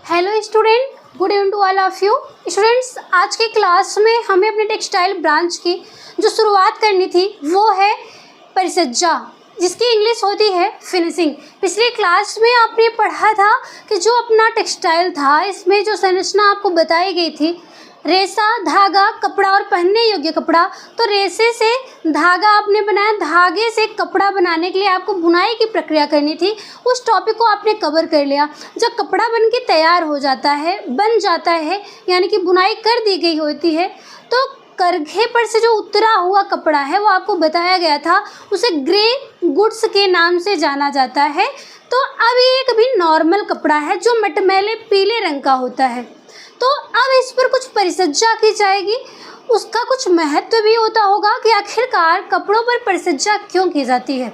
Hello student, good evening to all of you students. आज के class में हमें अपने टेक्सटाइल ब्रांच की जो शुरुआत करनी थी वो है परिसज्जा, जिसकी इंग्लिश होती है फिनिशिंग। पिछले क्लास में आपने पढ़ा था कि जो अपना टेक्सटाइल था इसमें जो संरचना आपको बताई गई थी, रेशा, धागा, कपड़ा और पहनने योग्य कपड़ा। तो रेशे से धागा आपने बनाया, धागे से कपड़ा बनाने के लिए आपको बुनाई की प्रक्रिया करनी थी। उस टॉपिक को आपने कवर कर लिया। जब कपड़ा बन के तैयार हो जाता है, बन जाता है, यानी कि बुनाई कर दी गई होती है, तो करघे पर से जो उतरा हुआ कपड़ा है वो आपको बताया गया था, उसे ग्रे गुड्स के नाम से जाना जाता है। तो अब ये एक भी नॉर्मल कपड़ा है जो मटमैले पीले रंग का होता है। तो अब इस पर कुछ परिसज्जा की जाएगी। उसका कुछ महत्व भी होता होगा कि आखिरकार कपड़ों पर परिसज्जा क्यों की जाती है।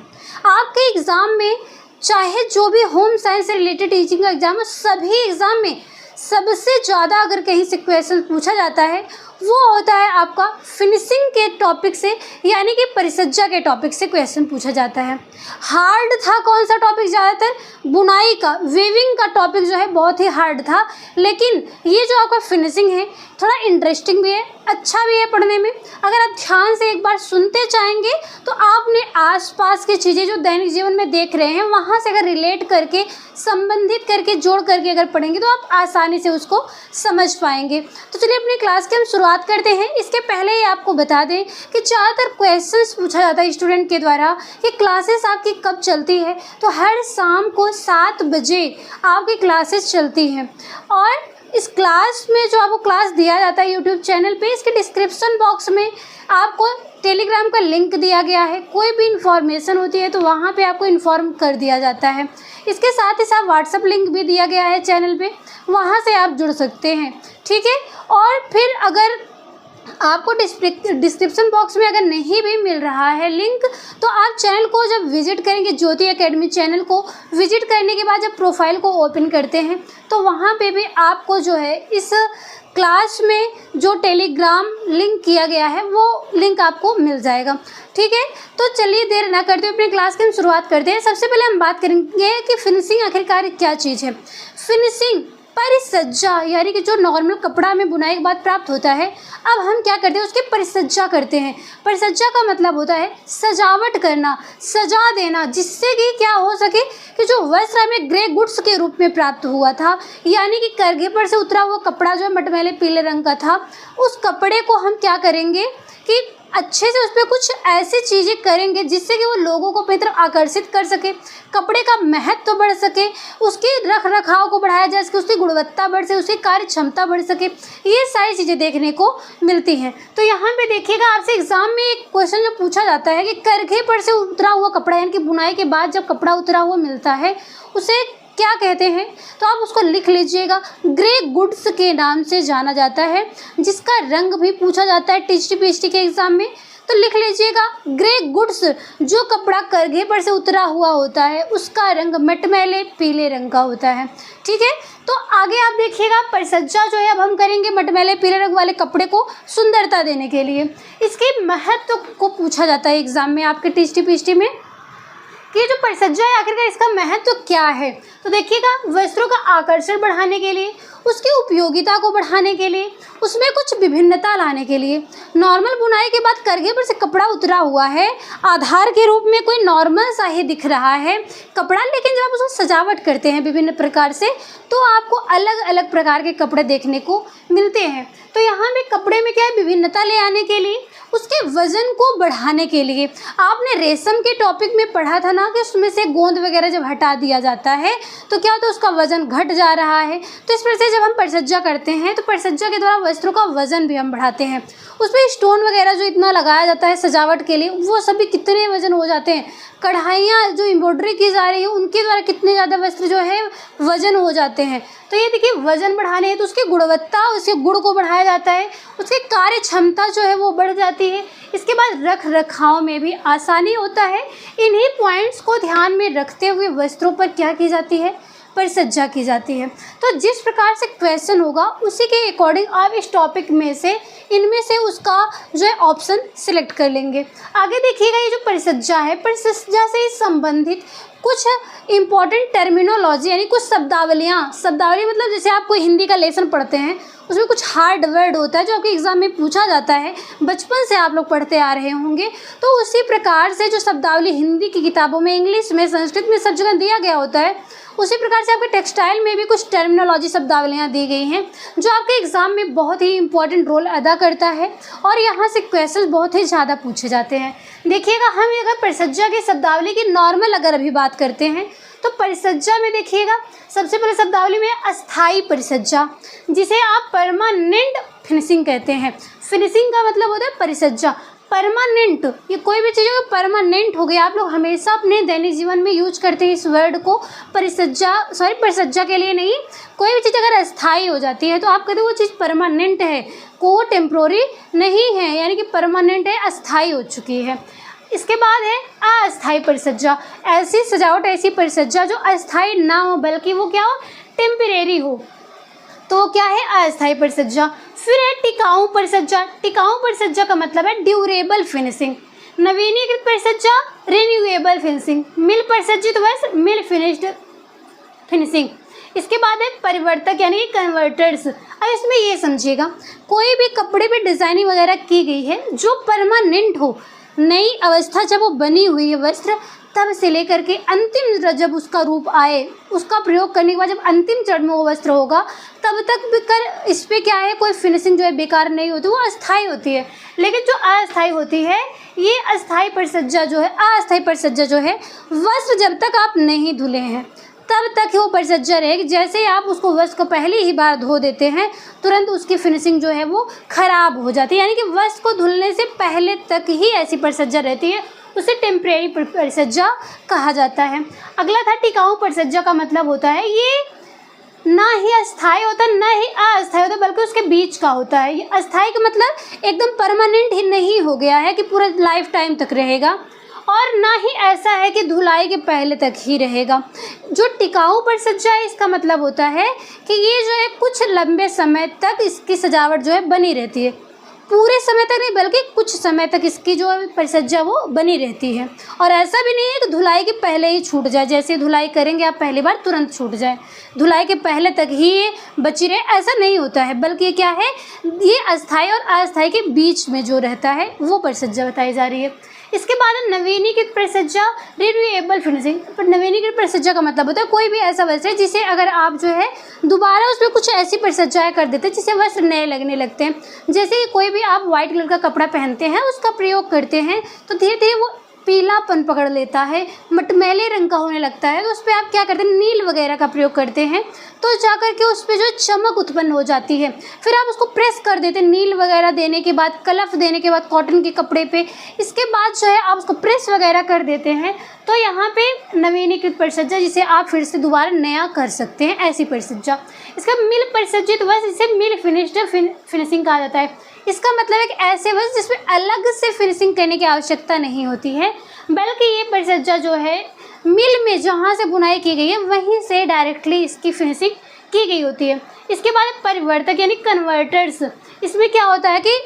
आपके एग्ज़ाम में चाहे जो भी होम साइंस से रिलेटेड टीचिंग का एग्ज़ाम है, सभी एग्ज़ाम में सबसे ज़्यादा अगर कहीं से क्वेश्चन पूछा जाता है वो होता है आपका फिनिशिंग के टॉपिक से, यानी कि परिसज्जा के टॉपिक से क्वेश्चन पूछा जाता है। हार्ड था कौन सा टॉपिक ज़्यादातर? बुनाई का, वीविंग का टॉपिक जो है बहुत ही हार्ड था। लेकिन ये जो आपका फिनिशिंग है थोड़ा इंटरेस्टिंग भी है, अच्छा भी है पढ़ने में। अगर आप ध्यान से एक बार सुनते जाएंगे तो आपने आसपास की चीज़ें जो दैनिक जीवन में देख रहे हैं वहाँ से अगर रिलेट करके, संबंधित करके, जोड़ करके अगर पढ़ेंगे तो आप आसानी से उसको समझ पाएंगे। तो चलिए अपनी क्लास की हम शुरुआत करते हैं। इसके पहले ही आपको बता दें कि ज़्यादातर क्वेश्चंस पूछा जाता है स्टूडेंट के द्वारा कि क्लासेस आपकी कब चलती है। तो हर शाम को 7 बजे आपकी क्लासेस चलती हैं। और इस क्लास में जो आपको क्लास दिया जाता है यूट्यूब चैनल पे, इसके डिस्क्रिप्शन बॉक्स में आपको टेलीग्राम का लिंक दिया गया है। कोई भी इन्फॉर्मेशन होती है तो वहाँ पे आपको इन्फॉर्म कर दिया जाता है। इसके साथ ही साथ व्हाट्सएप लिंक भी दिया गया है चैनल पे, वहाँ से आप जुड़ सकते हैं, ठीक है। और फिर अगर आपको डिस्क्रिप्शन बॉक्स में अगर नहीं भी मिल रहा है लिंक, तो आप चैनल को जब विजिट करेंगे, ज्योति एकेडमी चैनल को विजिट करने के बाद जब प्रोफाइल को ओपन करते हैं तो वहाँ पे भी आपको जो है इस क्लास में जो टेलीग्राम लिंक किया गया है वो लिंक आपको मिल जाएगा, ठीक है। तो चलिए देर ना करते हुए अपनी क्लास की हम शुरुआत करते हैं। सबसे पहले हम बात करेंगे कि फिनिशिंग आखिरकार क्या चीज़ है। फिनिशिंग परिसज्जा, यानी कि जो नॉर्मल कपड़ा में बुनाई के बाद प्राप्त होता है, अब हम क्या करते हैं उसकी परिसज्जा करते हैं। परिसज्जा का मतलब होता है सजावट करना, सजा देना, जिससे कि क्या हो सके कि जो वस्त्र हमें ग्रे गुड्स के रूप में प्राप्त हुआ था, यानी कि करघे पर से उतरा हुआ कपड़ा जो मटमैले पीले रंग का था, उस कपड़े को हम क्या करेंगे कि अच्छे से उस पर कुछ ऐसी चीज़ें करेंगे जिससे कि वो लोगों को अपनी तरफ आकर्षित कर सके, कपड़े का महत्व बढ़ सके, उसके रख रखाव को बढ़ाया जा सके, उसकी गुणवत्ता बढ़ सके, उसकी कार्य क्षमता बढ़ सके। ये सारी चीज़ें देखने को मिलती हैं। तो यहाँ पे देखिएगा आपसे एग्जाम में एक क्वेश्चन जो पूछा जाता है कि करघे पर से उतरा हुआ कपड़ा, यानी कि बुनाई के बाद जब कपड़ा उतरा हुआ मिलता है उसे क्या कहते हैं, तो आप उसको लिख लीजिएगा। ग्रे गुड्स के नाम से जाना जाता है, जिसका रंग भी पूछा जाता है टीचर के एग्जाम में। तो लिख लीजिएगा ग्रे गुड्स, जो कपड़ा करघे पर से उतरा हुआ होता है उसका रंग मटमैले पीले रंग का होता है, ठीक है। तो आगे आप देखिएगा परिसज्जा जो है अब हम करेंगे मटमैले पीले रंग वाले कपड़े को सुंदरता देने के लिए। इसके महत्व को पूछा जाता है एग्जाम में आपके टीचर में कि जो परिसज्जा है आखिरकार इसका महत्व क्या है। तो देखिएगा वस्त्रों का आकर्षण बढ़ाने के लिए, उसकी उपयोगिता को बढ़ाने के लिए, उसमें कुछ विभिन्नता लाने के लिए। नॉर्मल बुनाई के बाद करघे पर से कपड़ा उतरा हुआ है, आधार के रूप में कोई नॉर्मल सा ही दिख रहा है कपड़ा, लेकिन जब आप उसको सजावट करते हैं विभिन्न प्रकार से तो आपको अलग अलग प्रकार के कपड़े देखने को मिलते हैं। तो यहाँ पे कपड़े में क्या है, विभिन्नता ले आने के लिए, उसके वजन को बढ़ाने के लिए। आपने रेशम के टॉपिक में पढ़ा था ना कि उसमें से गोंद वगैरह जब हटा दिया जाता है तो क्या होता है, उसका वजन घट जा रहा है। तो इस प्रकार से जब हम परिसज्जा करते हैं तो परिसज्जा के द्वारा वस्त्रों का वजन भी हम बढ़ाते हैं। उसमें स्टोन वगैरह जो इतना लगाया जाता है सजावट के लिए, वो सभी कितने वजन हो जाते हैं। कढ़ाइयाँ जो एम्ब्रॉयडरी की जा रही है उनके द्वारा कितने ज़्यादा वस्त्र जो है वजन हो जाते हैं। तो ये देखिए वजन बढ़ाने हैं तो उसकी गुणवत्ता, उसके गुण को बढ़ाया जाता है, उसकी कार्य क्षमता जो है वो बढ़ जाती है। इसके बाद रख रखाव में भी आसानी होता है। इन्हीं पॉइंट्स को ध्यान में रखते हुए वस्त्रों पर क्या की जाती है, परिसज्जा की जाती है। तो जिस प्रकार से क्वेश्चन होगा उसी के अकॉर्डिंग आप इस टॉपिक में से इनमें से उसका जो है ऑप्शन सिलेक्ट कर लेंगे। आगे देखिएगा, ये जो परिसज्जा है, परिसज्जा से संबंधित कुछ इम्पॉर्टेंट टर्मिनोलॉजी यानी कुछ शब्दावली मतलब जैसे आप कोई हिंदी का लेसन पढ़ते हैं उसमें कुछ हार्ड वर्ड होता है जो आपके एग्जाम में पूछा जाता है, बचपन से आप लोग पढ़ते आ रहे होंगे। तो उसी प्रकार से जो शब्दावली हिंदी की किताबों में, इंग्लिश में, संस्कृत में सब जगह दिया गया होता है, उसी प्रकार से आपके टेक्सटाइल में भी कुछ टर्मिनोलॉजी शब्दावलियाँ दी गई हैं जो आपके एग्ज़ाम में बहुत ही इंपॉर्टेंट रोल अदा करता है और यहाँ से क्वेश्चन बहुत ही ज़्यादा पूछे जाते हैं। देखिएगा, हम अगर परिसज्जा की शब्दावली की नॉर्मल अगर अभी बात करते हैं तो परिसज्जा में देखिएगा, सबसे पहले शब्दावली में अस्थाई परिसज्जा, जिसे आप परमानेंट फिनिशिंग कहते हैं। फिनिशिंग का मतलब होता है परिसज्जा, परमानेंट। ये कोई भी चीज़ परमानेंट हो गया, आप लोग हमेशा अपने दैनिक जीवन में यूज करते हैं इस वर्ड को। परिसज्जा के लिए नहीं, कोई भी चीज़ अगर अस्थाई हो जाती है तो आप कहते हो वो चीज़ परमानेंट है, को टेम्प्रोरी नहीं है, यानी कि परमानेंट है, अस्थाई हो चुकी है। इसके बाद है अस्थाई परिसज्जा, ऐसी सजावट, ऐसी परिसज्जा जो अस्थाई ना हो बल्कि वो क्या हो, टेम्परेरी हो, तो क्या है अस्थाई परिसज्जा। फिर है टिकाऊ परिसज्जा। टिकाऊ परिसज्जा का मतलब है ड्यूरेबल फिनिशिंग। नवीनीकृत परिसज्जा, रिन्यूएबल फिनिशिंग। मिल परिसज्जित वस्त्र, मिल फिनिश्ड फिनिशिंग। इसके बाद है परिवर्तक यानी कन्वर्टर्स। अब इसमें ये समझिएगा, कोई भी कपड़े पे डिज़ाइनिंग वगैरह की गई है जो परमानेंट हो, नई अवस्था जब वो बनी हुई है वस्त्र, तब से लेकर के अंतिम जब उसका रूप आए, उसका प्रयोग करने के बाद जब अंतिम चरण में वो वस्त्र होगा, तब तक भी कर इस पर क्या है, कोई फिनिशिंग जो है बेकार नहीं होती, वो अस्थाई होती है। लेकिन जो अस्थाई होती है, ये अस्थाई परिसज्जा जो है, अस्थाई परिसज्जा जो है, वस्त्र जब तक आप नहीं धुले हैं तब तक वो परिसज्जा रहेगी। जैसे ही आप उसको वस्त्र को पहली ही बार धो देते हैं, तुरंत उसकी फिनिशिंग जो है वो ख़राब हो जाती है, यानी कि वस्त्र को धुलने से पहले तक ही ऐसी परिसज्जा रहती है, उसे टेम्परेरी परिसज्जा कहा जाता है। अगला था टिकाऊ परिसज्जा का मतलब होता है ये ना ही अस्थाई होता ना ही अस्थाई होता, बल्कि उसके बीच का होता है। ये अस्थाई का मतलब एकदम परमानेंट ही नहीं हो गया है कि पूरा लाइफ टाइम तक रहेगा, और ना ही ऐसा है कि धुलाई के पहले तक ही रहेगा। जो टिकाऊ परिसज्जा है, इसका मतलब होता है कि ये जो है कुछ लंबे समय तक इसकी सजावट जो है बनी रहती है, पूरे समय तक नहीं बल्कि कुछ समय तक इसकी जो परिसज्जा वो बनी रहती है। और ऐसा भी नहीं है कि धुलाई के पहले ही छूट जाए, जैसे धुलाई करेंगे आप पहली बार तुरंत छूट जाए, धुलाई के पहले तक ही ये बची रहे, ऐसा नहीं होता है, बल्कि ये क्या है, ये अस्थाई और अस्थाई के बीच में जो रहता है वो परिसज्जा बताई जा रही है। इसके बाद नवीनीकृत परिसज्जा, रिन्यूएबल फिनिशिंग। पर नवीनीकृत परिसज्जा का मतलब होता है कोई भी ऐसा वस्त्र है जिसे अगर आप जो है दोबारा उसमें कुछ ऐसी परिसज्जाएं कर देते हैं जिससे वस्त्र नए लगने लगते हैं। जैसे कोई भी आप वाइट कलर का कपड़ा पहनते हैं, उसका प्रयोग करते हैं तो धीरे धीरे वो पीलापन पकड़ लेता है, मटमैले रंग का होने लगता है, तो उस पर आप क्या करते हैं, नील वगैरह का प्रयोग करते हैं, तो जाकर के उस पर जो चमक उत्पन्न हो जाती है। फिर आप उसको प्रेस कर देते हैं, नील वगैरह देने के बाद, कलफ देने के बाद कॉटन के कपड़े पे, इसके बाद जो है आप उसको प्रेस वगैरह कर देते हैं, तो यहाँ पे नवीनीकृत परिसज्जा, जिसे आप फिर से दोबारा नया कर सकते हैं, ऐसी परिसज्जा। इसका मिल परिसज्जित वस्त्र, इसे मिल फिनिश्ड फिनिशिंग कहा जाता है। इसका मतलब एक ऐसे वस्त्र जिसमें अलग से फिनिशिंग करने की आवश्यकता नहीं होती है, बल्कि ये परिसज्जा जो है मिल में जहाँ से बुनाई की गई है वहीं से डायरेक्टली इसकी फिनिशिंग की गई होती है। इसके बाद परिवर्तक यानी कन्वर्टर्स। इसमें क्या होता है कि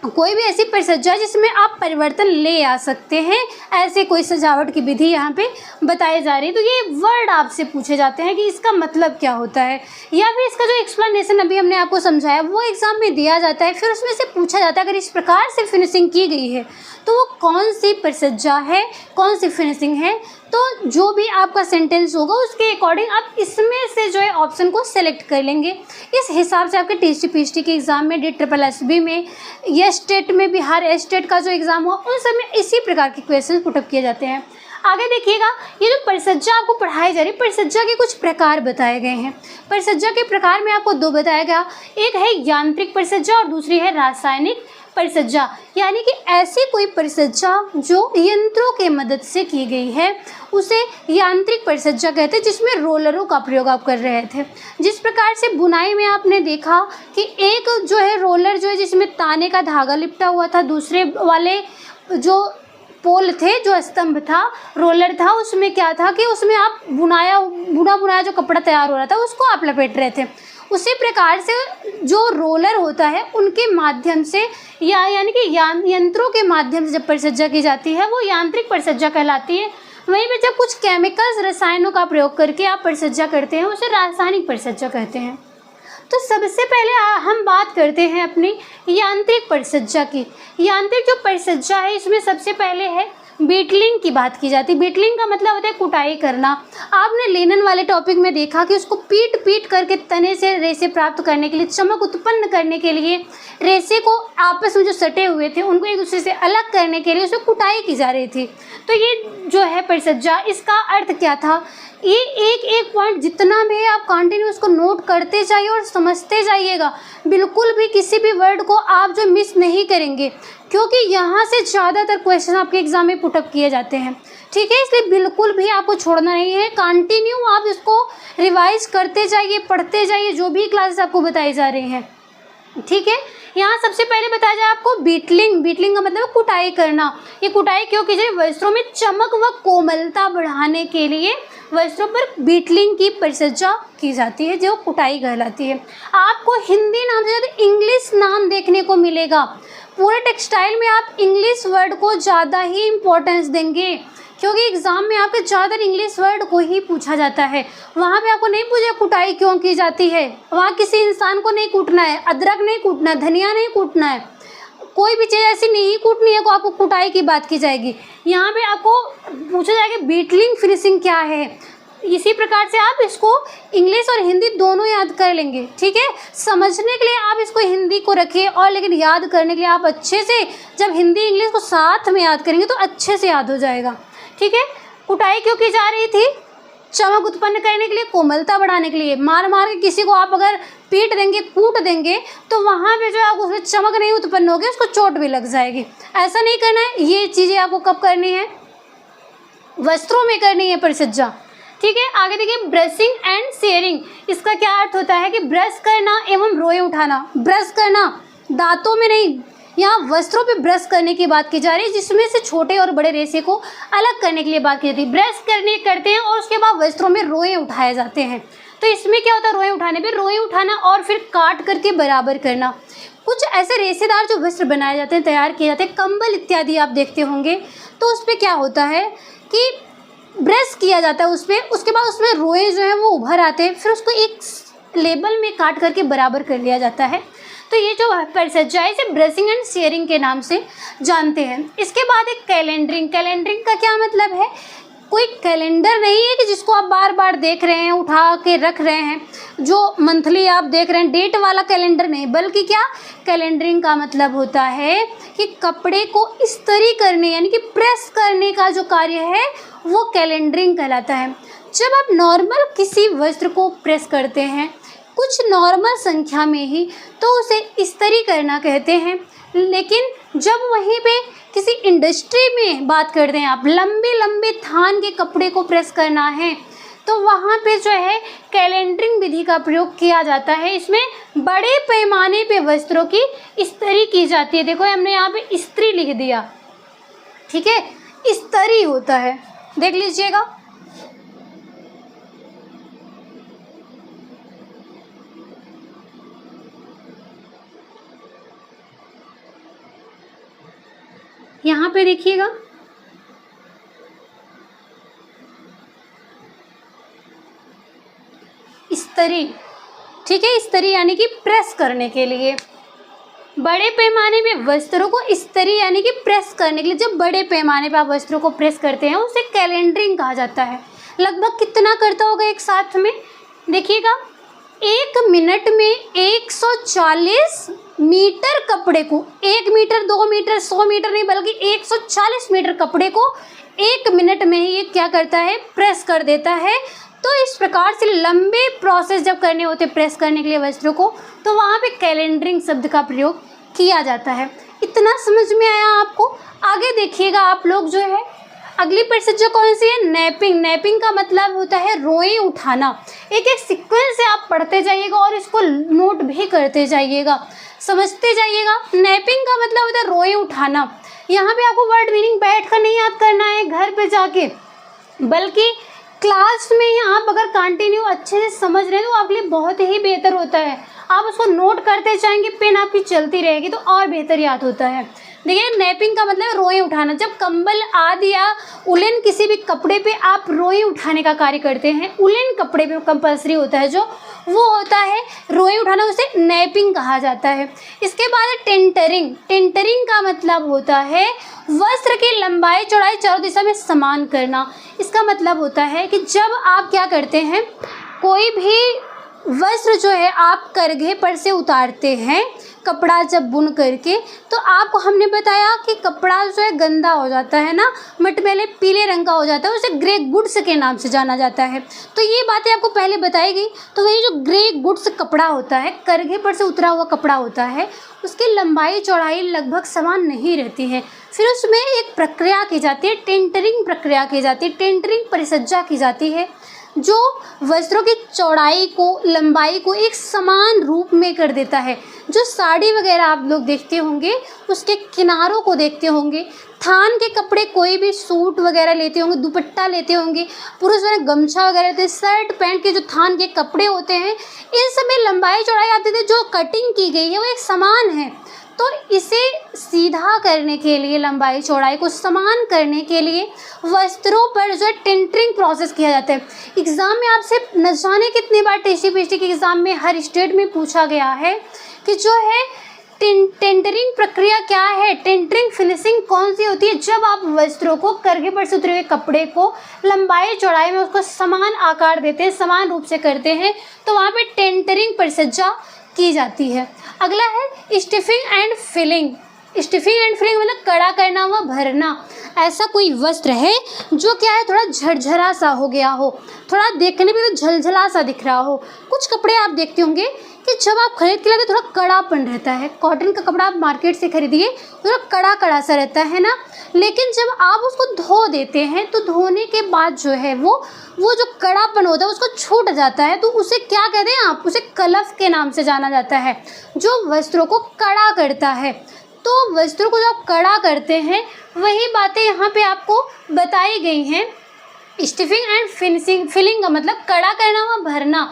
कोई भी ऐसी परिसज्जा जिसमें आप परिवर्तन ले आ सकते हैं, ऐसे कोई सजावट की विधि यहाँ पे बताई जा रही है। तो ये वर्ड आपसे पूछे जाते हैं कि इसका मतलब क्या होता है, या फिर इसका जो एक्सप्लेनेशन अभी हमने आपको समझाया वो एग्ज़ाम में दिया जाता है, फिर उसमें से पूछा जाता है अगर इस प्रकार से फिनिशिंग की गई है तो वो कौन सी परिसज्जा है, कौन सी फिनिशिंग है। तो जो भी आपका सेंटेंस होगा उसके अकॉर्डिंग आप इसमें से जो है ऑप्शन को सेलेक्ट कर लेंगे। इस हिसाब से आपके टीसी पीएचडी के एग्ज़ाम में, DSSB में, या स्टेट में, बिहार स्टेट का जो एग्ज़ाम हुआ उन सब में इसी प्रकार के क्वेश्चन पुटअप किए जाते हैं। आगे देखिएगा, ये जो परिसज्जा आपको पढ़ाई जा रही है, परिसज्जा के कुछ प्रकार बताए गए हैं। परिसज्जा के प्रकार में आपको दो बताया गया, एक है यांत्रिक परिसज्जा और दूसरी है रासायनिक परिसज्जा। यानी कि ऐसी कोई परिसज्जा जो यंत्रों के मदद से की गई है उसे यांत्रिक परिसज्जा कहते हैं, जिसमें रोलरों का प्रयोग आप कर रहे थे। जिस प्रकार से बुनाई में आपने देखा कि एक जो है रोलर जो है जिसमें ताने का धागा लिपटा हुआ था, दूसरे वाले जो पोल थे, जो स्तंभ था, रोलर था, उसमें क्या था कि उसमें आप बुना बुनाया जो कपड़ा तैयार हो रहा था उसको आप लपेट रहे थे। उसी प्रकार से जो रोलर होता है उनके माध्यम से यानी कि यंत्रों के माध्यम से जब परिसज्जा की जाती है वो यांत्रिक परिसज्जा कहलाती है। वहीं पे जब कुछ केमिकल्स, रसायनों का प्रयोग करके आप परिसज्जा करते हैं उसे रासायनिक परिसज्जा कहते हैं। तो सबसे पहले हम बात करते हैं अपनी यांत्रिक परिसज्जा की। यांत्रिक जो परिसज्जा है इसमें सबसे पहले है बीटलिंग की बात की जाती है। बीटलिंग का मतलब होता है कुटाई करना। आपने लेनन वाले टॉपिक में देखा कि उसको पीट करके तने से रेशे प्राप्त करने के लिए, चमक उत्पन्न करने के लिए, रेशे को आपस में जो सटे हुए थे उनको एक दूसरे से अलग करने के लिए उसमें कुटाई की जा रही थी। तो ये जो है परिसज्जा, इसका अर्थ क्या था, ये एक पॉइंट जितना भी है आप कंटिन्यू उसको नोट करते जाइए और समझते जाइएगा। बिल्कुल भी किसी भी वर्ड को आप जो मिस नहीं करेंगे, क्योंकि यहाँ से ज़्यादातर क्वेश्चन आपके एग्जाम में पुटअप किए जाते हैं। ठीक है, इसलिए बिल्कुल भी आपको छोड़ना नहीं है, कंटिन्यू आप इसको रिवाइज करते जाइए, पढ़ते जाइए जो भी क्लासेस आपको बताई जा रही हैं। ठीक है, यहाँ सबसे पहले बताया जाए आपको बीटलिंग। बीटलिंग का मतलब कुटाई करना। ये कुटाई क्यों की जाए, वस्त्रों में चमक व कोमलता बढ़ाने के लिए वस्त्रों पर बीटलिंग की परिसज्जा की जाती है, जो कुटाई कहलाती है। आपको हिंदी नाम से ज़्यादा इंग्लिश नाम देखने को मिलेगा। पूरे टेक्सटाइल में आप इंग्लिश वर्ड को ज़्यादा ही इम्पोर्टेंस देंगे, क्योंकि एग्ज़ाम में आपके ज़्यादातर इंग्लिश वर्ड को ही पूछा जाता है। वहाँ पे आपको नहीं पूछा कुटाई क्यों की जाती है, वहाँ किसी इंसान को नहीं कूटना है, अदरक नहीं कूटना है, धनिया नहीं कूटना है, कोई भी चीज़ ऐसी नहीं कूटनी है को आपको कुटाई की बात की जाएगी। यहाँ पे आपको पूछा जाएगा बीटलिंग फिनिशिंग क्या है। इसी प्रकार से आप इसको इंग्लिश और हिंदी दोनों याद कर लेंगे। ठीक है, समझने के लिए आप इसको हिंदी को रखिए, और लेकिन याद करने के लिए आप अच्छे से जब हिंदी इंग्लिश को साथ में याद करेंगे तो अच्छे से याद हो जाएगा। ठीक है, कुटाई क्यों की जा रही थी, चमक उत्पन्न करने के लिए, कोमलता बढ़ाने के लिए। मार के किसी को आप अगर पीट देंगे, कूट देंगे तो वहाँ पे जो आपको उसमें चमक नहीं उत्पन्न होगी, उसको चोट भी लग जाएगी। ऐसा नहीं करना है। ये चीज़ें आपको कब करनी है, वस्त्रों में करनी है परिसज्जा। ठीक है, आगे देखिए ब्रशिंग एंड शेयरिंग। इसका क्या अर्थ होता है कि ब्रश करना एवं रोए उठाना। ब्रश करना दांतों में नहीं, यहाँ वस्त्रों पे ब्रश करने की बात की जा रही है, जिसमें से छोटे और बड़े रेशे को अलग करने के लिए बात की जाती है। ब्रश करते हैं और उसके बाद वस्त्रों में रोए उठाए जाते हैं। तो इसमें क्या होता है, रोए उठाने पे रोए उठाना और फिर काट करके बराबर करना। कुछ ऐसे रेशेदार जो वस्त्र बनाए जाते हैं, तैयार किए जाते हैं, कंबल इत्यादि आप देखते होंगे, तो उस पर क्या होता है कि ब्रश किया जाता है उस पर, उसके बाद उसमें रोए जो हैं वो उभर आते हैं, फिर उसको एक लेबल में काट करके बराबर कर लिया जाता है। तो ये जो परिसज्जा है इसे ब्रशिंग एंड शेयरिंग के नाम से जानते हैं। इसके बाद एक कैलेंडरिंग। कैलेंडरिंग का क्या मतलब है, कोई कैलेंडर नहीं है कि जिसको आप बार बार देख रहे हैं, उठा के रख रहे हैं, जो मंथली आप देख रहे हैं, डेट वाला कैलेंडर नहीं, बल्कि क्या, कैलेंडरिंग का मतलब होता है कि कपड़े को इस्त्री करने यानी कि प्रेस करने का जो कार्य है वो कैलेंडरिंग कहलाता है। जब आप नॉर्मल किसी वस्त्र को प्रेस करते हैं कुछ नॉर्मल संख्या में ही, तो उसे इस्त्री करना कहते हैं। लेकिन जब वहीं पे किसी इंडस्ट्री में बात करते हैं, आप लंबे लंबे थान के कपड़े को प्रेस करना है, तो वहाँ पे जो है कैलेंडरिंग विधि का प्रयोग किया जाता है। इसमें बड़े पैमाने पे वस्त्रों की इस्त्री की जाती है। देखो हमने यहाँ पे इस्त्री लिख दिया, ठीक है, इस्त्री होता है, देख लीजिएगा। यहाँ पे देखिएगा, इस्त्री, ठीक है, इस्त्री यानी कि प्रेस करने के लिए। बड़े पैमाने पे वस्त्रों को इस्त्री यानी कि प्रेस करने के लिए, जब बड़े पैमाने पे आप वस्त्रों को प्रेस करते हैं उसे कैलेंडरिंग कहा जाता है। लगभग कितना करता होगा एक साथ में, देखिएगा, 1 मिनट में 140 मीटर कपड़े को, 1 मीटर 2 मीटर 100 मीटर नहीं बल्कि 140 मीटर कपड़े को 1 मिनट में ही ये क्या करता है, प्रेस कर देता है। तो इस प्रकार से लंबे प्रोसेस जब करने होते प्रेस करने के लिए वस्त्रों को, तो वहाँ पे कैलेंडरिंग शब्द का प्रयोग किया जाता है। इतना समझ में आया आपको। आगे देखिएगा आप लोग जो है, अगली परिसज्जा कौन सी है, नैपिंग। नैपिंग का मतलब होता है रोए उठाना। एक एक सीक्वेंस से आप पढ़ते जाइएगा और इसको नोट भी करते जाइएगा, समझते जाइएगा। नैपिंग का मतलब होता है रोए उठाना। यहाँ पे आपको वर्ड मीनिंग बैठ कर नहीं याद करना है घर पे जाके, बल्कि क्लास में ही आप अगर कंटिन्यू अच्छे से समझ रहे हैं तो आपके लिए बहुत ही बेहतर होता है। आप उसको नोट करते जाएंगे, पेन आपकी चलती रहेगी तो और बेहतर याद होता है। देखिए, नैपिंग का मतलब रोएं उठाना। जब कंबल आदि या उलन किसी भी कपड़े पे आप रोएं उठाने का कार्य करते हैं, उलन कपड़े पे कंपल्सरी होता है जो, वो होता है रोएं उठाना, उसे नैपिंग कहा जाता है। इसके बाद है टेंटरिंग। टेंटरिंग का मतलब होता है वस्त्र की लंबाई चौड़ाई चारों दिशा में समान करना। इसका मतलब होता है कि जब आप क्या करते हैं, कोई भी वस्त्र जो है आप करघे पर से उतारते हैं, कपड़ा जब बुन करके, तो आपको हमने बताया कि कपड़ा जो है गंदा हो जाता है ना, मटमैले पीले रंग का हो जाता है, उसे ग्रे गुड्स के नाम से जाना जाता है। तो ये बातें आपको पहले बताई गई। तो वही जो ग्रे गुड्स कपड़ा होता है, करघे पर से उतरा हुआ कपड़ा होता है, उसकी लंबाई चौड़ाई लगभग समान नहीं रहती है। फिर उसमें एक प्रक्रिया की जाती है, टेंटरिंग प्रक्रिया की जाती है, टेंटरिंग परिसज्जा की जाती है, जो वस्त्रों की चौड़ाई को, लंबाई को एक समान रूप में कर देता है। जो साड़ी वगैरह आप लोग देखते होंगे, उसके किनारों को देखते होंगे, थान के कपड़े कोई भी सूट वगैरह लेते होंगे, दुपट्टा लेते होंगे, पुरुष वगैरह गमछा वगैरह लेते हैं, शर्ट पैंट के जो थान के कपड़े होते हैं, इन सब में लंबाई चौड़ाई आती थी, जो कटिंग की गई है वो एक समान है। तो इसे सीधा करने के लिए, लंबाई चौड़ाई को समान करने के लिए वस्त्रों पर जो है टेंटरिंग प्रोसेस किया जाता है। एग्ज़ाम में आपसे न जाने कितनी बार टेस्टी के एग्ज़ाम में हर स्टेट में पूछा गया है कि जो है टेंटरिंग प्रक्रिया क्या है, टेंटरिंग फिनिशिंग कौन सी होती है। जब आप वस्त्रों को, करघे पर से उतरे हुए कपड़े को लंबाई चौड़ाई में उसको समान आकार देते हैं, समान रूप से करते हैं, तो वहाँ पे टेंटरिंग परिसज्जा की जाती है। अगला है स्टिफिंग एंड फिलिंग। स्टिफिंग एंड फिलिंग मतलब कड़ा करना व भरना। ऐसा कोई वस्त्र है जो क्या है, थोड़ा झरझरा सा हो गया हो, थोड़ा देखने में तो झलझला सा दिख रहा हो। कुछ कपड़े आप देखते होंगे कि जब आप खरीद के लाते थोड़ा कड़ापन रहता है। कॉटन का कपड़ा आप मार्केट से खरीदिए, थोड़ा कड़ा कड़ा सा रहता है ना, लेकिन जब आप उसको धो देते हैं तो धोने के बाद जो है वो जो कड़ापन होता है उसको छूट जाता है। तो उसे क्या कहते हैं आप, उसे कलफ के नाम से जाना जाता है, जो वस्त्रों को कड़ा करता है। तो वस्त्रों को जब आप कड़ा करते हैं, वही बातें यहाँ पे आपको बताई गई हैं। स्टिफिंग एंड फिनिशिंग, फिलिंग का मतलब कड़ा करना व भरना।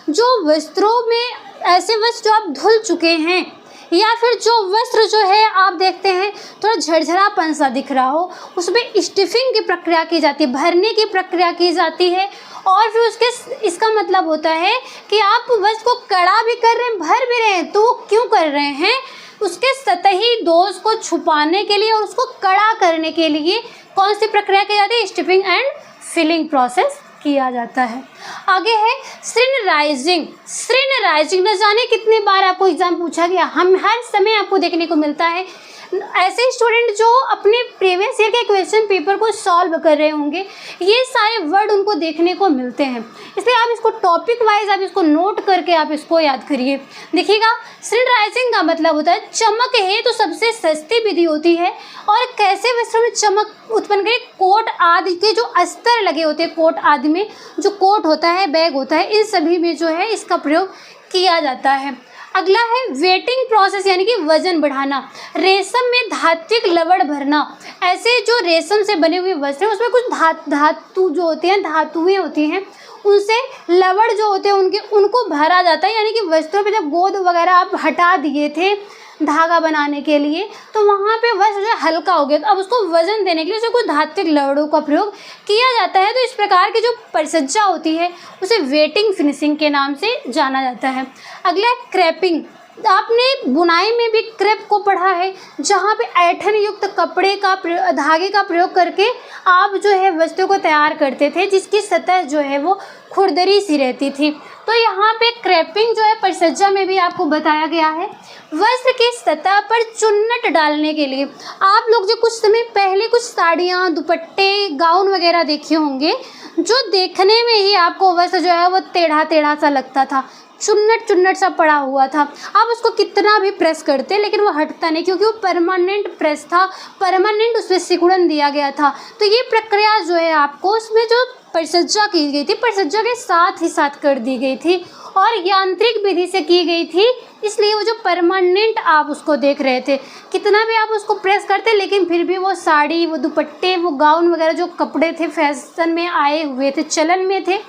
जो वस्त्रों में ऐसे वस्त्र जो आप धुल चुके हैं, या फिर जो वस्त्र जो है आप देखते हैं थोड़ा झरझरापन सा दिख रहा हो, उसमें स्टिफिंग की प्रक्रिया की जाती है, भरने की प्रक्रिया की जाती है। और फिर इसका मतलब होता है कि आप वस्त्र को कड़ा भी कर रहे हैं, भर भी रहे हैं, तो वो क्यों कर रहे हैं, उसके सतही दोष को छुपाने के लिए और उसको कड़ा करने के लिए कौन सी प्रक्रिया की जाती है, स्टिफिंग एंड फिलिंग प्रोसेस किया जाता है। आगे है श्रिनराइजिंग। श्रिनराइजिंग न जाने कितने बार आपको एग्जाम पूछा गया, हम हर समय आपको देखने को मिलता है। ऐसे स्टूडेंट जो अपने प्रीवियस ईयर के क्वेश्चन पेपर को सॉल्व कर रहे होंगे, ये सारे वर्ड उनको देखने को मिलते हैं, इसलिए आप इसको टॉपिक वाइज आप इसको नोट करके आप इसको याद करिए। देखिएगा, श्रिनराइजिंग का मतलब होता है चमक है तो सबसे सस्ती विधि होती है। और कैसे वस्त्रों में चमक उत्पन्न करें, कोट आदि के जो अस्तर लगे होते हैं, कोट आदि में जो कोट होता है, बैग होता है, इन सभी में जो है इसका प्रयोग किया जाता है। अगला है वेटिंग प्रोसेस, यानी कि वजन बढ़ाना। रेशम में धात्विक लवण भरना। ऐसे जो रेशम से बने हुए वस्त्र हैं उसमें कुछ धातु जो होते हैं, धातुएं होती हैं, उनसे लवण जो होते हैं उनको भरा जाता है। यानी कि वस्त्रों पे जब गोंद वगैरह आप हटा दिए थे धागा बनाने के लिए, तो वहाँ पे वस्त्र जो हल्का हो गया, तो अब उसको वजन देने के लिए उसे कुछ धात्विक लवणों का प्रयोग किया जाता है। तो इस प्रकार की जो परिसज्जा होती है उसे वेटिंग फिनिशिंग के नाम से जाना जाता है। अगला है क्रैपिंग। आपने बुनाई में भी क्रेप को पढ़ा है, जहाँ पे ऐंठन युक्त कपड़े का धागे का प्रयोग करके आप जो है वस्तु को तैयार करते थे, जिसकी सतह जो है वो खुरदरी सी रहती थी। तो यहाँ पे क्रैपिंग जो है परिसज्जा में भी आपको बताया गया है। वस्त्र की सतह पर चुन्नट डालने के लिए आप लोग जो कुछ समय पहले कुछ साड़ियाँ, दुपट्टे, गाउन वगैरह देखे होंगे, जो देखने में ही आपको वस्त्र जो है वो टेढ़ा टेढ़ा सा लगता था, चुन्नट सा पड़ा हुआ था। आप उसको कितना भी प्रेस करते लेकिन वो हटता नहीं, क्योंकि वो परमानेंट प्रेस था, परमानेंट उसमें सिकुड़न दिया गया था। तो ये प्रक्रिया जो है आपको उसमें जो परिसज्जा की गई थी, परिसज्जा के साथ ही साथ कर दी गई थी। और यांत्रिक विधि से की गई थी, इसलिए वो जो परमानेंट आप उसको देख रहे थे, कितना भी आप उसको प्रेस करते लेकिन फिर भी वो साड़ी, वो दुपट्टे, वो गाउन वगैरह जो कपड़े थे फैशन में आए हुए थे, चलन में थे,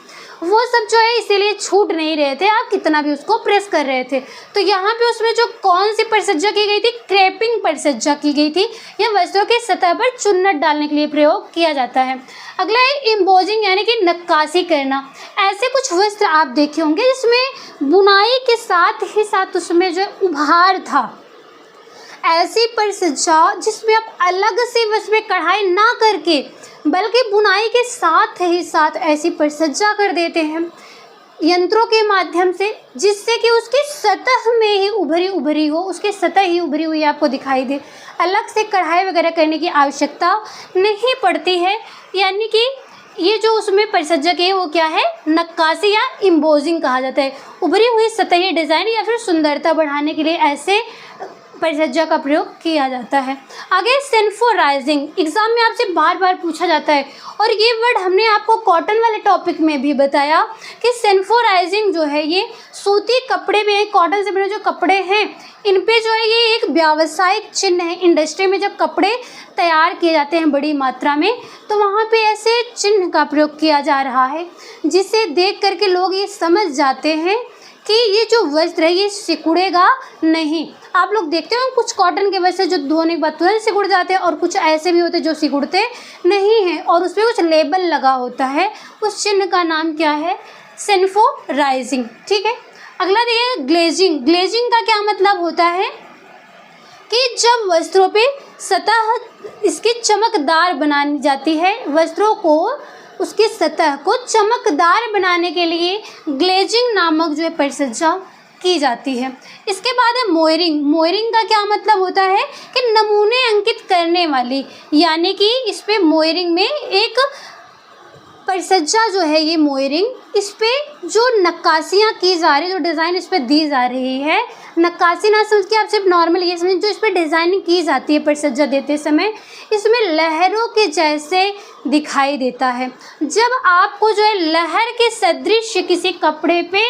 वो सब जो है इसीलिए छूट नहीं रहे थे, आप कितना भी उसको प्रेस कर रहे थे। तो यहाँ पे उसमें जो कौन सी परिसज्जा की गई थी, क्रैपिंग परिसज्जा की गई थी। यह वस्त्रों की सतह पर चुन्नट डालने के लिए प्रयोग किया जाता है। अगला है एम्बोजिंग यानी कि नक्काशी करना। ऐसे कुछ वस्त्र आप देखे होंगे जिसमें बुनाई के साथ ही साथ उसमें जो उभार था। ऐसी परिसज्जा जिसमें आप अलग से वस्त्र में कढ़ाई ना करके बल्कि बुनाई के साथ ही साथ ऐसी परिसज्जा कर देते हैं यंत्रों के माध्यम से, जिससे कि उसकी सतह में ही उभरी हो, उसकी सतह ही उभरी हुई आपको दिखाई दे, अलग से कढ़ाई वगैरह करने की आवश्यकता नहीं पड़ती है। यानी कि ये जो उसमें परिसज्जा की है वो क्या है, नक्काशी या एम्बोजिंग कहा जाता है। उभरी हुई सतही डिज़ाइन या फिर सुंदरता बढ़ाने के लिए ऐसे परिसज्जा का प्रयोग किया जाता है। आगे सेन्फोराइजिंग, एग्जाम में आपसे बार बार पूछा जाता है और ये वर्ड हमने आपको कॉटन वाले टॉपिक में भी बताया कि सेन्फोराइजिंग जो है ये सूती कपड़े में, कॉटन से बने जो कपड़े हैं इन पे जो है ये एक व्यावसायिक चिन्ह है। इंडस्ट्री में जब कपड़े तैयार किए जाते हैं बड़ी मात्रा में तो वहाँ पे ऐसे चिन्ह का प्रयोग किया जा रहा है, जिसे देख करके लोग ये समझ जाते हैं कि ये जो वस्त्र है ये सिकुड़ेगा नहीं। आप लोग देखते हो कुछ कॉटन के वस्त्र जो धोने के बाद तुरंत सिकुड़ जाते हैं और कुछ ऐसे भी होते हैं जो सिकुड़ते नहीं हैं और उस पर कुछ लेबल लगा होता है। उस चिन्ह का नाम क्या है, सेन्फोराइजिंग। ठीक है, अगला देखिए ग्लेजिंग। ग्लेजिंग का क्या मतलब होता है कि जब वस्त्रों पे सतह इसकी चमकदार बनानी जाती है, वस्त्रों को उसकी सतह को चमकदार बनाने के लिए ग्लेजिंग नामक जो है परिसज्जा की जाती है। इसके बाद है मोयरिंग। मोयरिंग का क्या मतलब होता है कि नमूने अंकित करने वाली, यानी कि इस पे मोयरिंग में एक परिसज्जा जो है ये मोयरिंग, इस पे जो नक्काशियाँ की जा रही, जो डिज़ाइन इस पे दी जा रही है, नक्काशी ना समझ के आप सिर्फ नॉर्मल ये समझ, जो इस पे डिज़ाइनिंग की जाती है परिसज्जा देते समय, इसमें लहरों के जैसे दिखाई देता है। जब आपको जो है लहर के सदृश किसी कपड़े पे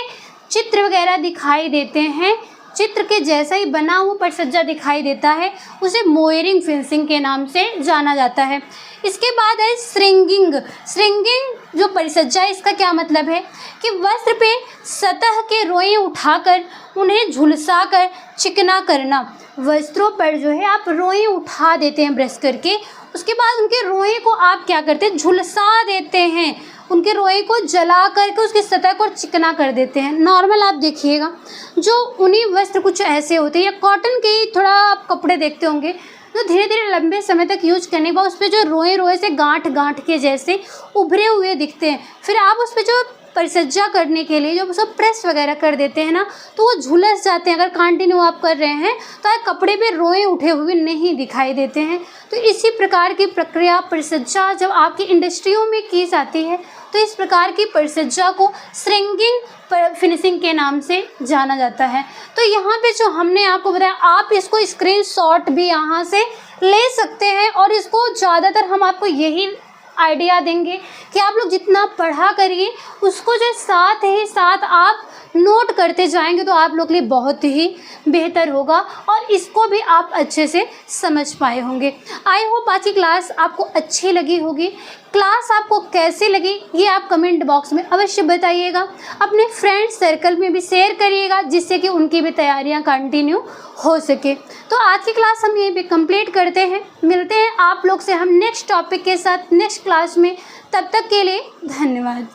चित्र वगैरह दिखाई देते हैं, चित्र के जैसा ही बना हुआ परिसज्जा दिखाई देता है, उसे मोयरिंग फिनिशिंग के नाम से जाना जाता है। इसके बाद है श्रिंगिंग। श्रिंगिंग जो परिसज्जा है इसका क्या मतलब है कि वस्त्र पे सतह के रोए उठाकर उन्हें झुलसाकर चिकना करना। वस्त्रों पर जो है आप रोए उठा देते हैं ब्रश करके, उसके बाद उनके रोए को आप क्या करते हैं, झुलसा देते हैं, उनके रोए को जला करके उसकी सतह को चिकना कर देते हैं। नॉर्मल आप देखिएगा जो ऊनी वस्त्र कुछ ऐसे होते हैं या कॉटन के ही थोड़ा आप कपड़े देखते होंगे जो धीरे धीरे लंबे समय तक यूज करने के बाद उस पर जो रोए रोए से गांठ गांठ के जैसे उभरे हुए दिखते हैं, फिर आप उस पर जो परिसज्जा करने के लिए जो सब प्रेस वगैरह कर देते हैं ना, तो वो झुलस जाते हैं। अगर कंटिन्यू आप कर रहे हैं तो कपड़े पे रोए उठे हुए नहीं दिखाई देते हैं। तो इसी प्रकार की प्रक्रिया परिसज्जा जब आपकी इंडस्ट्रियों में की जाती है तो इस प्रकार की परिसज्जा को श्रिंगिंग फिनिशिंग के नाम से जाना जाता है। तो यहाँ पे जो हमने आपको बताया, आप इसको स्क्रीनशॉट भी यहाँ से ले सकते हैं और इसको ज़्यादातर हम आपको यही आइडिया देंगे कि आप लोग जितना पढ़ा करिए उसको जो साथ ही साथ आप नोट करते जाएंगे तो आप लोग के लिए बहुत ही बेहतर होगा और इसको भी आप अच्छे से समझ पाए होंगे। आई होप आज की क्लास आपको अच्छी लगी होगी। क्लास आपको कैसी लगी ये आप कमेंट बॉक्स में अवश्य बताइएगा। अपने फ्रेंड सर्कल में भी शेयर करिएगा जिससे कि उनकी भी तैयारियां कंटिन्यू हो सके। तो आज की क्लास हम यहीं पे कंप्लीट करते हैं। मिलते हैं आप लोग से हम नेक्स्ट टॉपिक के साथ नेक्स्ट क्लास में। तब तक के लिए धन्यवाद।